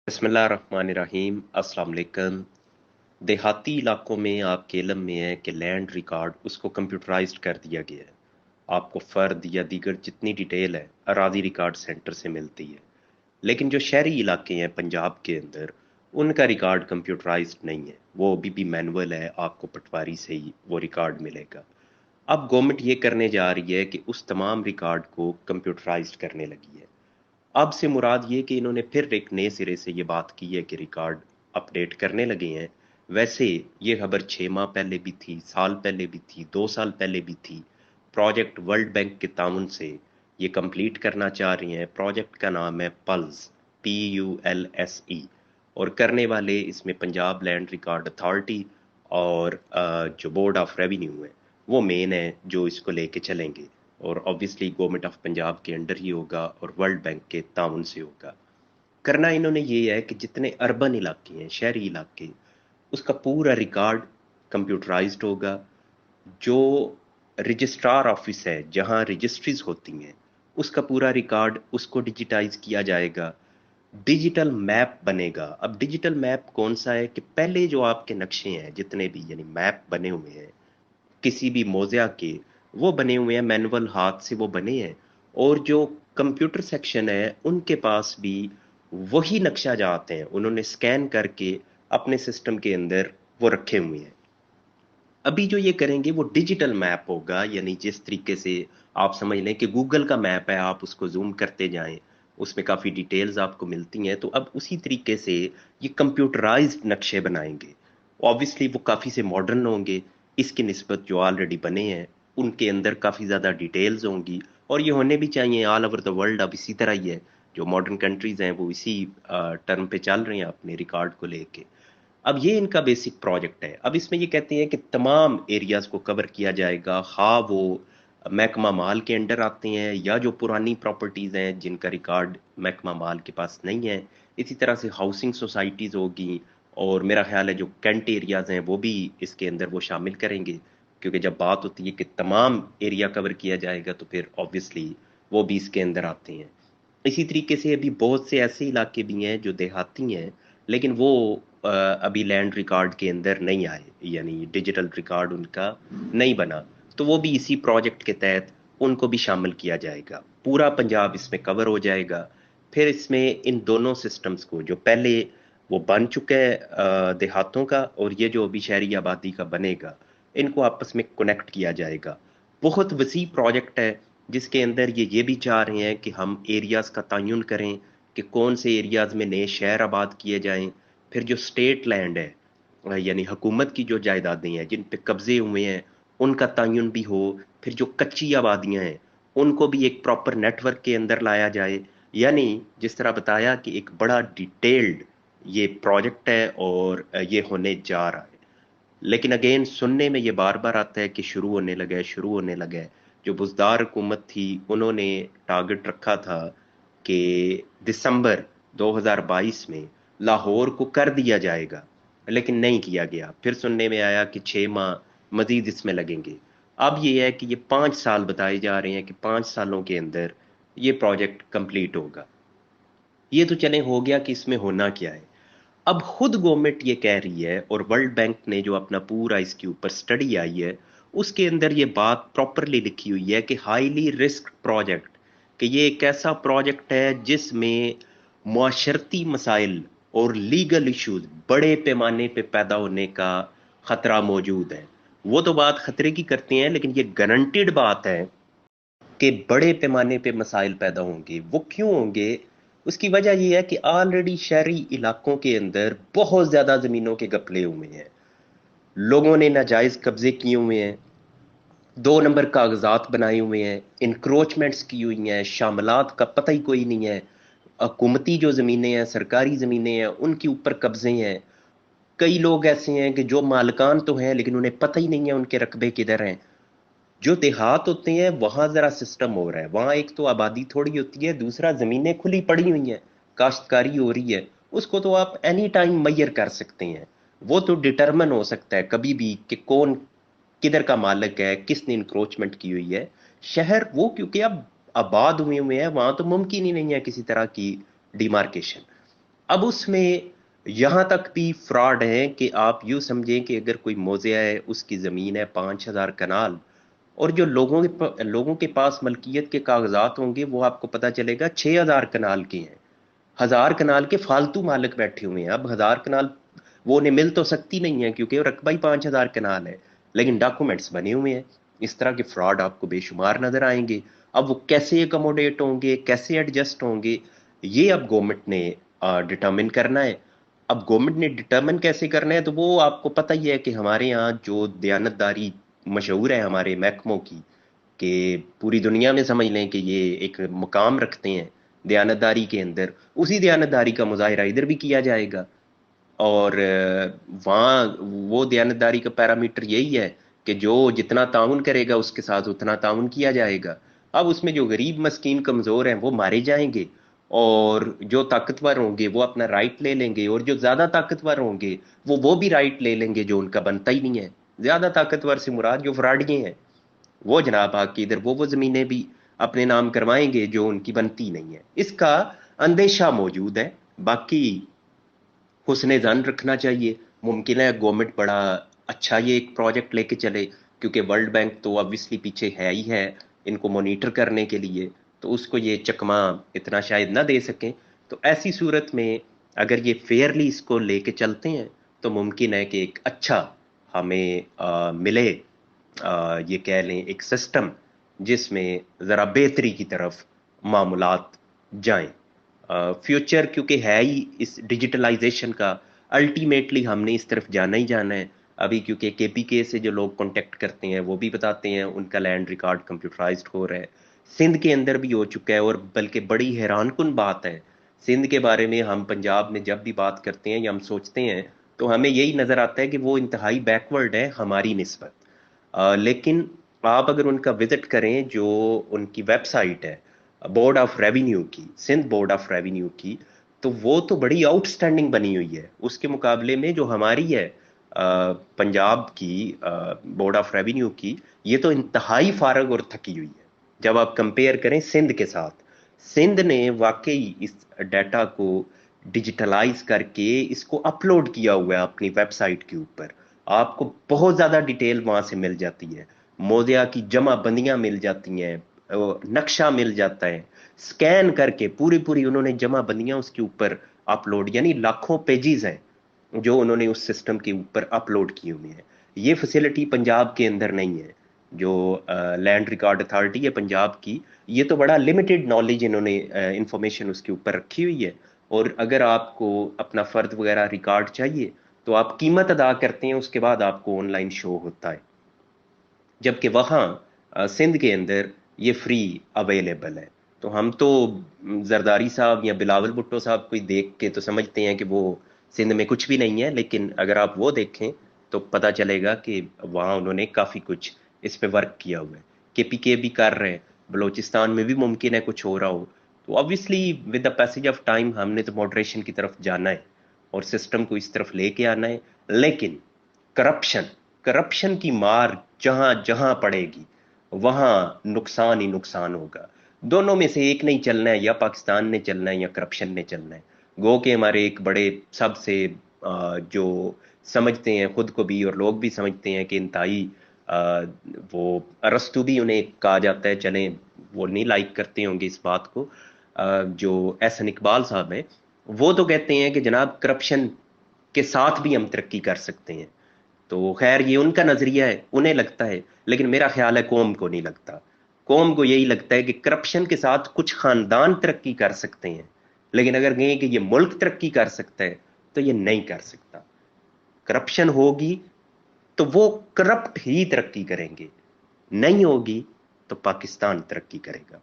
बिस्मिल्लाहिर्रहमानिर्रहीम। अस्सलाम वालेकुम। देहाती इलाकों में आपके इल्म में है कि लैंड रिकॉर्ड उसको कंप्यूटराइज्ड कर दिया गया है। आपको फ़र्द या दीगर जितनी डिटेल है अराजी रिकॉर्ड सेंटर से मिलती है। लेकिन जो शहरी इलाके हैं पंजाब के अंदर, उनका रिकॉर्ड कंप्यूटराइज्ड नहीं है, वो अभी भी मैनुअल है। आपको पटवारी से ही वो रिकॉर्ड मिलेगा। अब गवर्नमेंट ये करने जा रही है कि उस तमाम रिकॉर्ड को कंप्यूटराइज्ड करने लगी है। अब से मुराद ये कि इन्होंने फिर एक नए सिरे से ये बात की है कि रिकॉर्ड अपडेट करने लगे हैं। वैसे ये खबर 6 माह पहले भी थी, साल पहले भी थी, 2 साल पहले भी थी। प्रोजेक्ट वर्ल्ड बैंक के ताउन से ये कंप्लीट करना चाह रही हैं। प्रोजेक्ट का नाम है पल्स, PULSE। और करने वाले इसमें पंजाब लैंड रिकॉर्ड अथॉरिटी और जो बोर्ड ऑफ रेवेन्यू है वो मेन है जो इसको लेके चलेंगे। और ऑब्वियसली गवर्नमेंट ऑफ पंजाब के अंडर ही होगा और वर्ल्ड बैंक के ताउन से होगा। करना इन्होंने ये है कि जितने अर्बन इलाके हैं, शहरी इलाके, उसका पूरा रिकॉर्ड कंप्यूटराइज्ड होगा। जो रजिस्ट्रार ऑफिस है जहां रजिस्ट्रीज होती हैं, उसका पूरा रिकॉर्ड उसको डिजिटाइज किया जाएगा। डिजिटल मैप बनेगा। अब डिजिटल मैप कौन सा है कि पहले जो आपके नक्शे हैं जितने भी यानी मैप बने हुए हैं किसी भी मोज़िया के, वो बने हुए हैं मैनुअल, हाथ से वो बने हैं। और जो कंप्यूटर सेक्शन है उनके पास भी वही नक्शा जाते हैं, उन्होंने स्कैन करके अपने सिस्टम के अंदर वो रखे हुए हैं। अभी जो ये करेंगे वो डिजिटल मैप होगा, यानी जिस तरीके से आप समझ लें कि गूगल का मैप है, आप उसको जूम करते जाएं, उसमें काफ़ी डिटेल्स आपको मिलती हैं। तो अब उसी तरीके से ये कंप्यूटराइज्ड नक्शे बनाएंगे। ऑब्वियसली वो काफ़ी से मॉडर्न होंगे इसकी निस्बत जो ऑलरेडी बने हैं। उनके अंदर काफ़ी ज़्यादा डिटेल्स होंगी और ये होने भी चाहिए। ऑल ओवर द वर्ल्ड अब इसी तरह ही है। जो मॉडर्न कंट्रीज़ हैं वो इसी टर्म पे चल रहे हैं अपने रिकॉर्ड को लेके। अब ये इनका बेसिक प्रोजेक्ट है। अब इसमें ये कहते हैं कि तमाम एरियाज को कवर किया जाएगा, हाँ वो महकमा माल के अंडर आते हैं या जो पुरानी प्रॉपर्टीज हैं जिनका रिकॉर्ड महकमा माल के पास नहीं है। इसी तरह से हाउसिंग सोसाइटीज होगी और मेरा ख्याल है जो कैंट एरियाज हैं वो भी इसके अंदर वो शामिल करेंगे। क्योंकि जब बात होती है कि तमाम एरिया कवर किया जाएगा तो फिर ऑब्वियसली वो भी इसके अंदर आते हैं। इसी तरीके से अभी बहुत से ऐसे इलाके भी हैं जो देहाती हैं, लेकिन वो अभी लैंड रिकॉर्ड के अंदर नहीं आए, यानी डिजिटल रिकॉर्ड उनका नहीं बना। तो वो भी इसी प्रोजेक्ट के तहत उनको भी शामिल किया जाएगा। पूरा पंजाब इसमें कवर हो जाएगा। फिर इसमें इन दोनों सिस्टम्स को जो पहले वो बन चुका है देहातों का, और ये जो अभी शहरी आबादी का बनेगा, इनको आपस में कनेक्ट किया जाएगा। बहुत वसी प्रोजेक्ट है जिसके अंदर ये भी चाह रहे हैं कि हम एरियाज़ का तयन करें कि कौन से एरियाज़ में नए शहर आबाद किए जाएं। फिर जो स्टेट लैंड है यानी हुकूमत की जो जायदादें हैं जिन पे कब्जे हुए हैं, उनका तयन भी हो। फिर जो कच्ची आबादियां हैं उनको भी एक प्रॉपर नेटवर्क के अंदर लाया जाए। यानी जिस तरह बताया कि एक बड़ा डिटेल्ड ये प्रोजेक्ट है और ये होने जा रहा है। लेकिन अगेन सुनने में ये बार बार आता है कि शुरू होने लगा है, शुरू होने लगा है। जो बुजदार हुकूमत थी उन्होंने टारगेट रखा था कि दिसंबर 2022 में लाहौर को कर दिया जाएगा, लेकिन नहीं किया गया। फिर सुनने में आया कि 6 माह मजीद इसमें लगेंगे। अब ये है कि ये 5 साल बताए जा रहे हैं कि 5 सालों के अंदर ये प्रोजेक्ट कंप्लीट होगा। ये तो चले हो गया कि इसमें होना क्या है। अब खुद गवर्नमेंट ये कह रही है और वर्ल्ड बैंक ने जो अपना पूरा इसके ऊपर स्टडी आई है उसके अंदर ये बात प्रॉपरली लिखी हुई है कि हाईली रिस्क प्रोजेक्ट, कि ये एक ऐसा प्रोजेक्ट है जिसमें मुआशरती मसाइल और लीगल इश्यूज बड़े पैमाने पे पैदा होने का खतरा मौजूद है। वो तो बात खतरे की करते हैं, लेकिन ये गारंटेड बात है कि बड़े पैमाने पे मसाइल पैदा होंगे। वो क्यों होंगे? उसकी वजह यह है कि ऑलरेडी शहरी इलाकों के अंदर बहुत ज़्यादा ज़मीनों के घपले हुए हैं। लोगों ने नाजायज़ कब्जे किए हुए हैं, 2 नंबर कागजात बनाए हुए हैं, इंक्रोचमेंट्स की हुई हैं, शामलात का पता ही कोई नहीं है। हुकूमती जो ज़मीनें हैं, सरकारी ज़मीनें हैं, उनके ऊपर कब्जे हैं। कई लोग ऐसे हैं कि जो मालकान तो हैं लेकिन उन्हें पता ही नहीं है उनके रकबे किधर हैं। जो देहात होते हैं वहां जरा सिस्टम हो रहा है, वहां एक तो आबादी थोड़ी होती है, दूसरा जमीनें खुली पड़ी हुई हैं, काश्तकारी हो रही है। उसको तो आप एनी टाइम मैयर कर सकते हैं। वो तो डिटरमन हो सकता है कभी भी कि कौन किधर का मालिक है, किसने इंक्रोचमेंट की हुई है। शहर वो क्योंकि अब आबाद हुए हुए हैं, वहां तो मुमकिन ही नहीं है किसी तरह की डिमार्केशन। اب اس میں یہاں تک بھی فراڈ ہے کہ آپ یوں سمجھیں کہ اگر کوئی موضع ہے، اس کی زمین ہے 5,000 کنال، اور جو لوگوں کے پاس ملکیت کے کاغذات ہوں گے وہ آپ کو پتا چلے گا 6,000 کنال کے ہیں۔ 1,000 کنال کے فالتو مالک بیٹھے ہوئے ہیں۔ اب 1,000 کنال وہ انہیں مل تو سکتی نہیں ہے کیونکہ رقبہ ہی 5,000 کنال ہے، لیکن ڈاکومنٹس بنے ہوئے ہیں۔ اس طرح کے فراڈ آپ کو بے شمار نظر آئیں گے۔ اب وہ کیسے اکوموڈیٹ ہوں گے، کیسے ایڈجسٹ ہوں گے، یہ اب گورنمنٹ نے ڈٹرمن کرنا ہے۔ اب گورنمنٹ نے ڈٹرمن کیسے کرنا ہے، تو وہ آپ کو پتہ ہی ہے کہ ہمارے یہاں جو دیانتداری مشہور ہے ہمارے محکموں کی، کہ پوری دنیا میں سمجھ لیں کہ یہ ایک مقام رکھتے ہیں دیانتداری کے اندر، اسی دیانتداری کا مظاہرہ ادھر بھی کیا جائے گا۔ اور وہاں وہ دیانتداری کا پیرامیٹر یہی ہے کہ جو جتنا تعاون کرے گا اس کے ساتھ اتنا تعاون کیا جائے گا۔ اب اس میں جو غریب مسکین کمزور ہیں وہ مارے جائیں گے، اور جو طاقتور ہوں گے وہ اپنا رائٹ لے لیں گے، اور جو زیادہ طاقتور ہوں گے وہ بھی رائٹ لے لیں گے جو ان کا بنتا ہی نہیں ہے۔ زیادہ طاقتور سے مراد جو فراڈیے ہیں، وہ جناب آ کے ادھر وہ زمینیں بھی اپنے نام کروائیں گے جو ان کی بنتی نہیں ہے۔ اس کا اندیشہ موجود ہے۔ باقی حسن ظن رکھنا چاہیے۔ ممکن ہے گورنمنٹ بڑا اچھا یہ ایک پروجیکٹ لے کے چلے، کیونکہ ورلڈ بینک تو obviously پیچھے ہے ہی ہے ان کو مانیٹر کرنے کے لیے، تو اس کو یہ چکما اتنا شاید نہ دے سکیں۔ تو ایسی صورت میں اگر یہ فیئرلی اس کو لے کے چلتے ہیں تو ممکن ہے کہ ایک اچھا ہمیں ملے، یہ کہہ لیں ایک سسٹم جس میں ذرا بہتری کی طرف معاملات جائیں۔ فیوچر کیونکہ ہے ہی اس ڈیجیٹلائزیشن کا، الٹیمیٹلی ہم نے اس طرف جانا ہی جانا ہے۔ ابھی کیونکہ KPK سے جو لوگ کانٹیکٹ کرتے ہیں وہ بھی بتاتے ہیں ان کا لینڈ ریکارڈ کمپیوٹرائزڈ ہو رہا ہے، سندھ کے اندر بھی ہو چکا ہے، اور بلکہ بڑی حیران کن بات ہے سندھ کے بارے میں، ہم پنجاب میں جب بھی بات کرتے ہیں یا ہم سوچتے ہیں تو ہمیں یہی نظر آتا ہے کہ وہ انتہائی بیکورڈ ہے ہماری نسبت۔ لیکن آپ اگر ان کا وزٹ کریں، جو ان کی ویب سائٹ ہے بورڈ آف ریونیو کی، سندھ بورڈ آف ریونیو کی، تو وہ تو بڑی آؤٹ سٹینڈنگ بنی ہوئی ہے اس کے مقابلے میں جو ہماری ہے پنجاب کی بورڈ آف ریونیو کی، یہ تو انتہائی فارغ اور تھکی ہوئی ہے جب آپ کمپیئر کریں سندھ کے ساتھ۔ سندھ نے واقعی اس ڈیٹا کو ڈیجیٹلائز کر کے اس کو اپلوڈ کیا ہوا ہے اپنی ویب سائٹ کے اوپر۔ آپ کو بہت زیادہ ڈیٹیل وہاں سے مل جاتی ہے، موضوع کی جمع بندیاں مل جاتی ہیں، نقشہ مل جاتا ہے، سکین کر کے پوری پوری انہوں نے جمع بندیاں اس کے اوپر اپلوڈ، یعنی لاکھوں پیجز ہیں جو انہوں نے اس سسٹم کے اوپر اپلوڈ کیے ہوئے ہیں۔ یہ فیسلٹی پنجاب کے اندر نہیں ہے۔ جو لینڈ ریکارڈ اتھارٹی ہے پنجاب کی، یہ تو بڑا لمیٹڈ نالج انہوں نے انفارمیشن اس کے اوپر رکھی ہوئی ہے، اور اگر آپ کو اپنا فرد وغیرہ ریکارڈ چاہیے تو آپ قیمت ادا کرتے ہیں، اس کے بعد آپ کو آن لائن شو ہوتا ہے، جبکہ وہاں سندھ کے اندر یہ فری اویلیبل ہے۔ تو ہم تو زرداری صاحب یا بلاول بھٹو صاحب کو دیکھ کے تو سمجھتے ہیں کہ وہ سندھ میں کچھ بھی نہیں ہے، لیکن اگر آپ وہ دیکھیں تو پتہ چلے گا کہ وہاں انہوں نے کافی کچھ اس پہ ورک کیا ہوا ہے۔ KPK بھی کر رہے ہیں، بلوچستان میں بھی ممکن ہے کچھ ہو رہا ہو۔ تو obviously with the passage of time ہم نے تو ماڈریشن کی طرف جانا ہے اور سسٹم کو اس طرف لے کے آنا ہے، لیکن کرپشن کرپشن کی مار جہاں جہاں پڑے گی وہاں نقصان ہی نقصان ہوگا۔ دونوں میں سے ایک نہیں چلنا ہے، یا پاکستان نے چلنا ہے یا کرپشن نے چلنا ہے۔ گو کہ ہمارے ایک بڑے سب سے جو سمجھتے ہیں خود کو بھی اور لوگ بھی سمجھتے ہیں کہ انتہائی وہ ارسطو بھی انہیں کہا جاتا ہے، چلیں وہ نہیں لائک کرتے ہوں گے اس بات کو، جو احسن اقبال صاحب ہیں، وہ تو کہتے ہیں کہ جناب کرپشن کے ساتھ بھی ہم ترقی کر سکتے ہیں۔ تو خیر یہ ان کا نظریہ ہے، انہیں لگتا ہے، لیکن میرا خیال ہے قوم کو نہیں لگتا۔ قوم کو یہی لگتا ہے کہ کرپشن کے ساتھ کچھ خاندان ترقی کر سکتے ہیں، لیکن اگر کہیں کہ یہ ملک ترقی کر سکتا ہے تو یہ نہیں کر سکتا۔ کرپشن ہوگی تو وہ کرپٹ ہی ترقی کریں گے، نہیں ہوگی تو پاکستان ترقی کرے گا۔